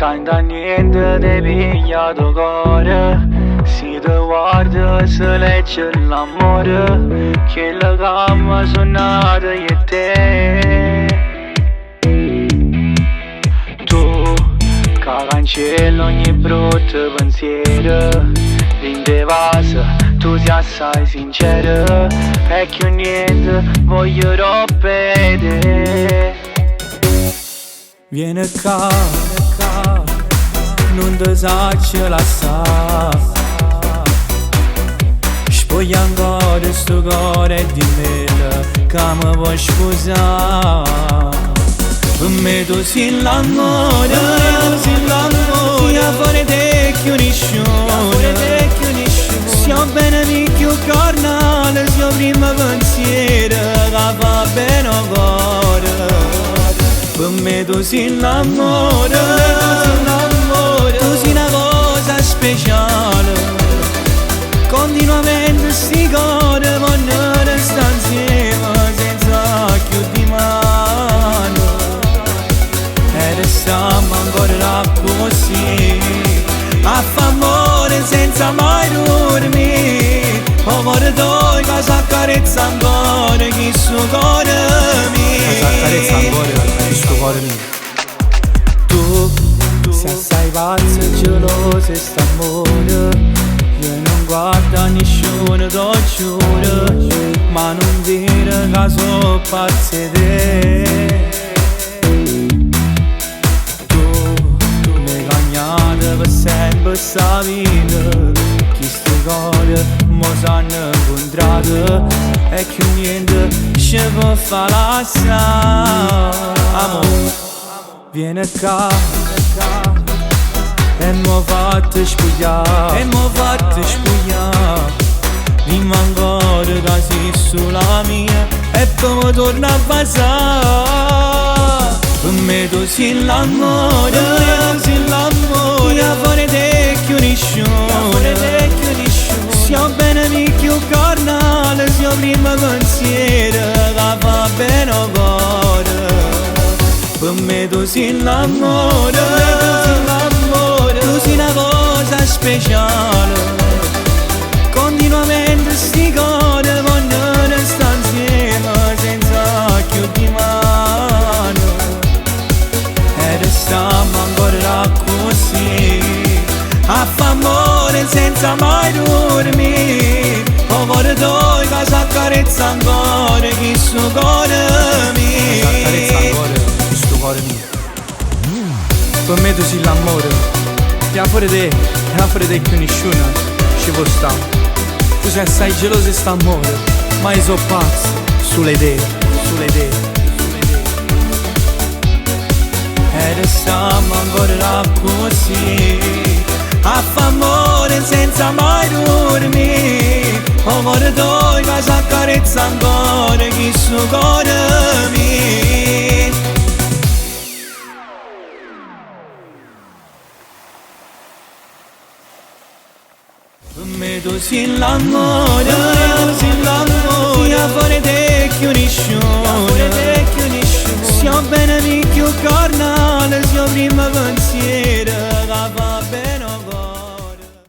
canta niente ti piglia tuo cuore. Si ti guarda si legge l'amore, che la gamma suonata e te. Tu che cancelli ogni brutto pensiero, in te vasa tu sei assai sincero, e che niente voglio rompere. Vieni qua, non ti sacci lasciare. Spoglia ancora sto cuore e dimmelo che mi vuoi sposare. Per me tu sei l'amore, sia fuori te che nessuno. Siamo bene più carnale, siamo prima pensiero che fa bene al cuore. Per me tu sei l'amore, tu sei una cosa speciale. Continuamente sti cuore vogliono restare insieme senza più di mano. E restiamo ancora così, a fa amore senza mai dormire. O cuore tuo che si accarezza ancora chi suo cuore mio. Si accarezza ancora chi suo cuore mio. Tu sei assai pazzo e geloso e st'amore. Io non guardo nessuno, t'ho giuro, ma non dire che sono pazzo di te. Tu mi cagnate per sempre sta vita, chi sti cuore mo s'hanno incontrato, e che niente ci può far lasciare. Amore, vieni qua e m'ho fatto spogliare, dimmi ancora che sei sulla mia, e poi mi torna a basare. Per me tu sei l'amore, sia fuori te che nessuno. Siamo bene più carnale, siamo prima pensiero che fa bene al cuore. Per me tu sei l'amore, tu sei una cosa speciale. Continuamente sti cuore vogliono restare insieme senza più di mano. E restiamo ancora così, a fa amore senza mai dormire. O cuore tuo che si accarezza ancora chi suo cuore mio. Si accarezza ancora chi suo cuore mio. Per me tu sei l'amore, e fuori te che nessuno ci può stare. Tu sei assai geloso e st'amore, ma io so pazzo sulle idee. E restiamo ancora così, a fa amore senza mai dormire. O cuore tuo che si accarezza ancora chi suo cuore mio. Per me tu sei l'amore, sia fuori te che nessuno. Siamo bene più carnale, siamo prima pensiero